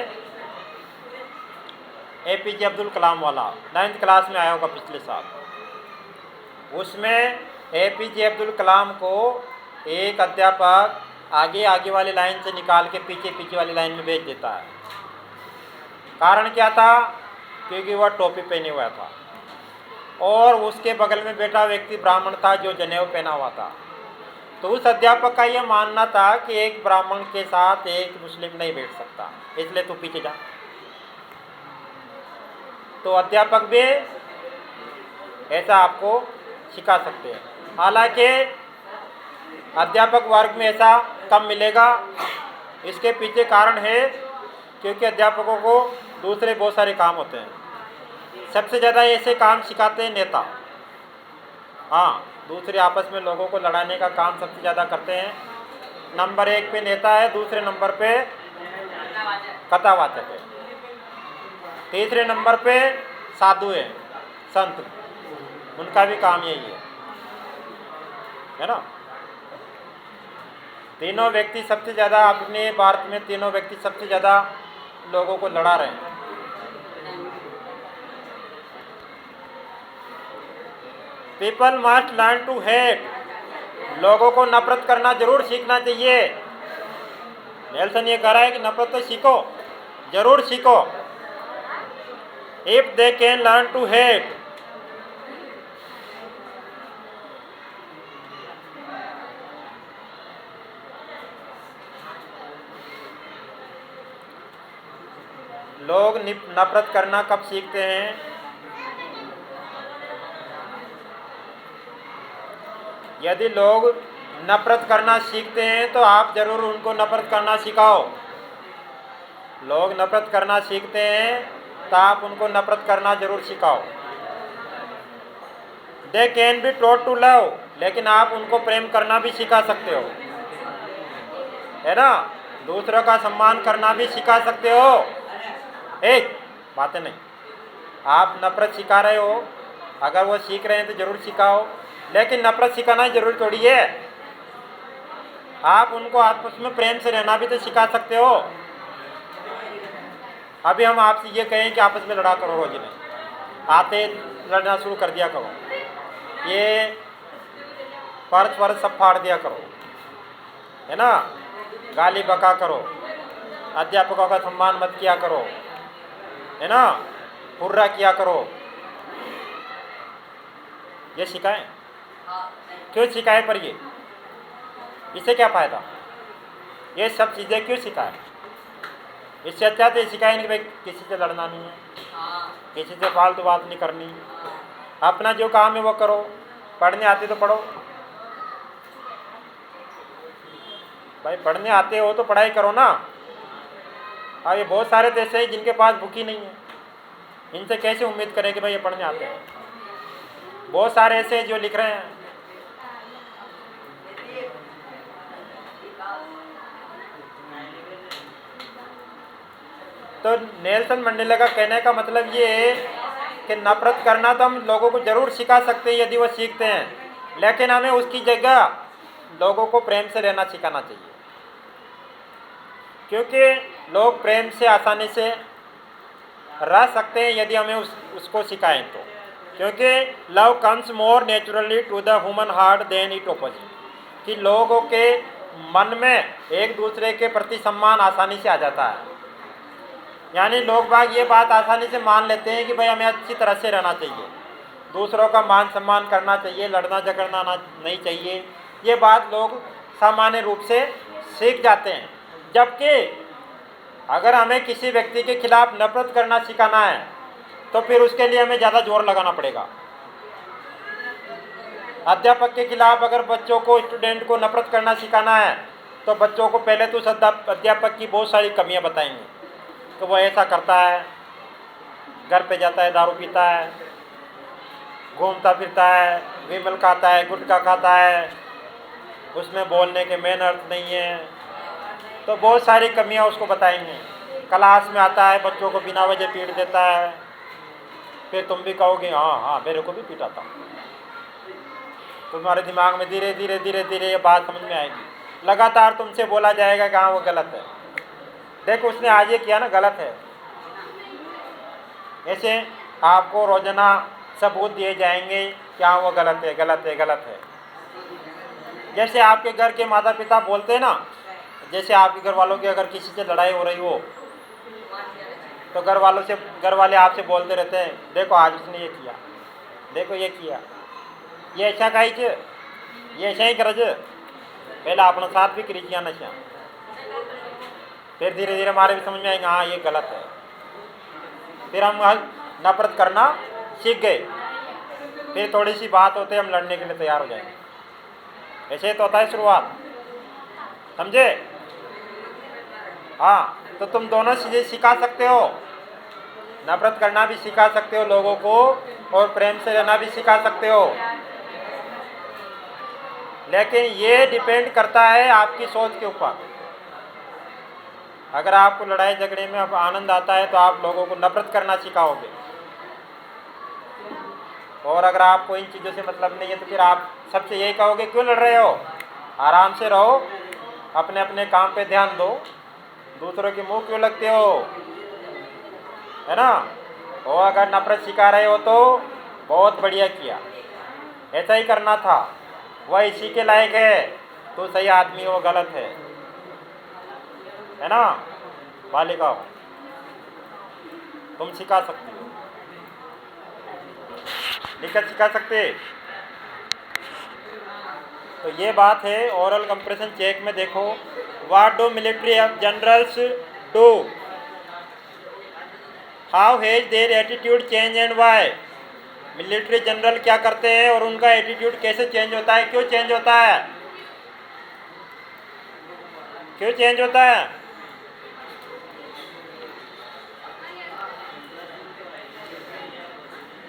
APJ अब्दुल कलाम वाला, 9th क्लास में आया होगा पिछले साल। उसमें APJ अब्दुल कलाम को एक अध्यापक आगे वाली लाइन से निकाल के पीछे वाली लाइन में भेज देता है। कारण क्या था? क्योंकि वह टोपी पहने हुआ था और उसके बगल में बैठा व्यक्ति ब्राह्मण था जो जनेऊ पहना हुआ था। तो उस अध्यापक का यह मानना था कि एक ब्राह्मण के साथ एक मुस्लिम नहीं बैठ सकता, इसलिए तू पीछे जा। तो अध्यापक भी ऐसा आपको सिखा सकते हैं। हालांकि अध्यापक वर्ग में ऐसा कम मिलेगा। इसके पीछे कारण है क्योंकि अध्यापकों को दूसरे बहुत सारे काम होते हैं। सबसे ज़्यादा ऐसे काम सिखाते हैं नेता। हाँ, दूसरे आपस में लोगों को लड़ाने का काम सबसे ज़्यादा करते हैं। नंबर 1 पे नेता है, दूसरे नंबर पे कथावाचक है, तीसरे नंबर पे साधु है, संत। उनका भी काम यही है ना। तीनों व्यक्ति सबसे ज़्यादा अपने भारत में तीनों व्यक्ति सबसे ज़्यादा लोगों को लड़ा रहे हैं। People must learn to hate लोगों को नफरत करना जरूर सीखना चाहिए। नेल्सन ये कह रहा है कि नफरत तो सीखो, जरूर सीखो। If they can learn to hate, लोग नफरत करना कब सीखते हैं? यदि लोग नफरत करना सीखते हैं तो आप जरूर उनको नफरत करना सिखाओ। लोग नफरत करना सीखते हैं तो आप उनको नफरत करना जरूर सिखाओ। They can be taught to love, लेकिन आप उनको प्रेम करना भी सिखा सकते हो, है ना। दूसरों का सम्मान करना भी सिखा सकते हो। एक बातें नहीं, आप नफरत सिखा रहे हो, अगर वो सीख रहे हैं तो जरूर सिखाओ, लेकिन नफरत सिखाना जरूरी थोड़ी है। आप उनको आपस में प्रेम से रहना भी तो सिखा सकते हो। अभी हम आपसे ये कहें कि आपस में लड़ा करो, रोज नहीं आते लड़ना शुरू कर दिया करो, ये फर्श वर्श सब फाड़ दिया करो, है ना। गाली बका करो, अध्यापकों का सम्मान मत किया करो, है ना, हुर्रा किया करो, ये सिखाएं। क्यों सिखाए? पर ये इससे क्या फ़ायदा? ये सब चीज़ें क्यों सिखाएं? इससे अच्छा तो ये सिखाएं कि भाई किसी से लड़ना नहीं है, किसी से फालतू बात नहीं करनी, अपना जो काम है वो करो, पढ़ने आते तो पढ़ो। भाई पढ़ने आते हो तो पढ़ाई करो ना। अब ये बहुत सारे तो ऐसे हैं जिनके पास बुक ही नहीं है, इनसे कैसे उम्मीद करें कि भाई ये पढ़ने आते हैं? बहुत सारे ऐसे जो लिख रहे हैं। तो नेल्सन मंडेला का कहने का मतलब ये है कि नफरत करना तो हम लोगों को जरूर सिखा सकते हैं यदि वो सीखते हैं, लेकिन हमें उसकी जगह लोगों को प्रेम से रहना सिखाना चाहिए, क्योंकि लोग प्रेम से आसानी से रह सकते हैं यदि हमें उसको सिखाएं तो। क्योंकि love comes more naturally to the human heart than it opposite, कि लोगों के मन में एक दूसरे के प्रति सम्मान आसानी से आ जाता है। यानी लोग बाग ये बात आसानी से मान लेते हैं कि भाई हमें अच्छी तरह से रहना चाहिए, दूसरों का मान सम्मान करना चाहिए, लड़ना झगड़ना नहीं चाहिए। ये बात लोग सामान्य रूप से सीख जाते हैं। जबकि अगर हमें किसी व्यक्ति के खिलाफ नफरत करना सिखाना है तो फिर उसके लिए हमें ज़्यादा जोर लगाना पड़ेगा। अध्यापक के खिलाफ अगर बच्चों को, स्टूडेंट को नफरत करना सिखाना है तो बच्चों को पहले तो उस अध्यापक की बहुत सारी कमियां बताएंगे, तो वो ऐसा करता है, घर पे जाता है, दारू पीता है, घूमता फिरता है, विमल खाता है, गुटखा खाता है, उसमें बोलने के मैनर्स नहीं है, तो बहुत सारी कमियां उसको बताएंगे। क्लास में आता है, बच्चों को बिना वजह पीट देता है, फिर तुम भी कहोगे हाँ हाँ मेरे को भी पीटा था। तुम्हारे दिमाग में धीरे धीरे धीरे धीरे ये बात समझ में आएगी। लगातार तुमसे बोला जाएगा कि हाँ वो गलत है, देखो उसने आज ये किया ना, गलत है। ऐसे आपको रोजाना सबूत दिए जाएंगे कि हाँ वो गलत है, गलत है, गलत है। जैसे आपके घर के माता पिता बोलते हैं ना, जैसे आपके घर वालों की अगर किसी से लड़ाई हो रही हो तो घर वाले आपसे बोलते रहते हैं, देखो आज उसने ये किया, देखो ये किया, ये ऐसा कही ये ऐसा ही करज, पहले अपना साथ भी करी किया नशा, फिर धीरे धीरे हमारे भी समझ में आएगा हाँ ये गलत है, फिर हम नफरत करना सीख गए, फिर थोड़ी सी बात होते हम लड़ने के लिए तैयार हो जाएंगे। ऐसे तो होता है शुरुआत, समझे। हाँ, तो तुम दोनों चीज़ें सिखा सकते हो, नफरत करना भी सिखा सकते हो लोगों को और प्रेम से रहना भी सिखा सकते हो, लेकिन ये डिपेंड करता है आपकी सोच के ऊपर। अगर आपको लड़ाई झगड़े में अब आनंद आता है तो आप लोगों को नफरत करना सिखाओगे, और अगर आपको इन चीज़ों से मतलब नहीं है तो फिर आप सबसे यही कहोगे क्यों लड़ रहे हो, आराम से रहो, अपने अपने काम पे ध्यान दो, दूसरों के मुंह क्यों लगते हो, है ना। और अगर नफरत सिखा रहे हो तो बहुत बढ़िया किया, ऐसा ही करना था, वह इसी के लायक है, तो सही आदमी वो गलत है ना। बालिकाओं, तुम सिखा सकती हो, लिखकर सिखा सकते। तो ये बात है। ओरल कंप्रेशन चेक में देखो, what do military generals do, how has their attitude change and why. Military general क्या करते हैं और उनका एटीट्यूड कैसे चेंज होता है, क्यों चेंज होता है, क्यों चेंज होता है।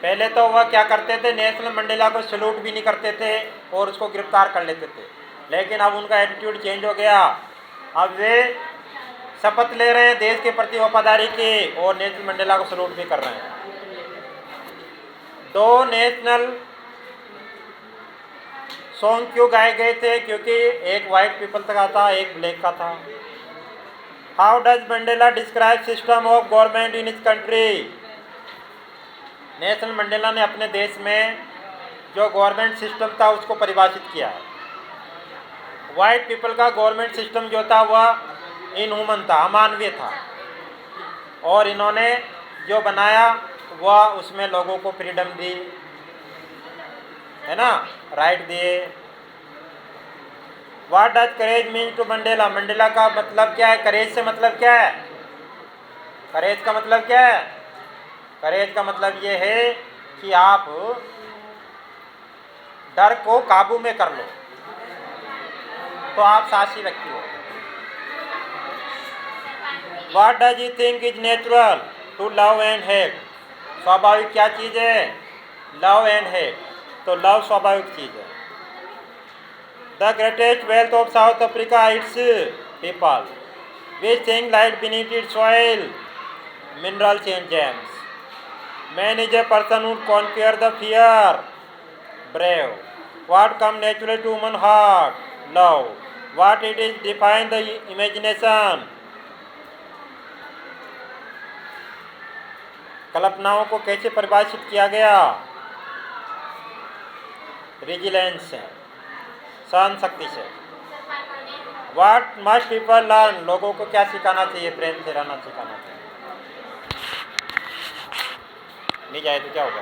पहले तो वह क्या करते थे, नेल्सन मंडेला को सैल्यूट भी नहीं करते थे और उसको गिरफ्तार कर लेते थे, लेकिन अब उनका एटीट्यूड चेंज हो गया। अब वे शपथ ले रहे हैं देश के प्रति वफादारी की और नेल्सन मंडेला को सैल्यूट भी कर रहे हैं। दो नेशनल सॉन्ग क्यों गाए गए थे, क्योंकि एक वाइट पीपल का था, एक ब्लैक का था। How does Mandela describe system of government in his country. Nelson Mandela ने अपने देश में जो गवर्नमेंट सिस्टम था उसको परिभाषित किया है। वाइट पीपल का गवर्नमेंट सिस्टम जो था वह इनह्यूमन था, अमानवीय था, और इन्होंने जो बनाया वह उसमें लोगों को फ्रीडम दी, है ना, राइट दिए। What does courage mean to Mandela, Mandela का मतलब क्या है, करेज से मतलब क्या है, करेज का मतलब क्या है। करेज का मतलब ये है कि आप डर को काबू में कर लो तो आप साहसी व्यक्ति हो। What does you think is natural to love and hate, स्वाभाविक क्या चीज़ है, लव एंड हेट, तो लव स्वाभाविक चीज़ है। The greatest wealth of South Africa its people, which thing light beneath its soil, minerals and gems. Man is a person who conquer the fear, brave. What come naturally to human heart, love. What it is define the imagination, कल्पनाओं को कैसे परिभाषित किया गया, resilience से, सहन शक्ति से। What must people learn, लोगों को क्या सिखाना चाहिए, प्रेम से रहना सिखाना चाहिए। नहीं जाए तो क्या होगा।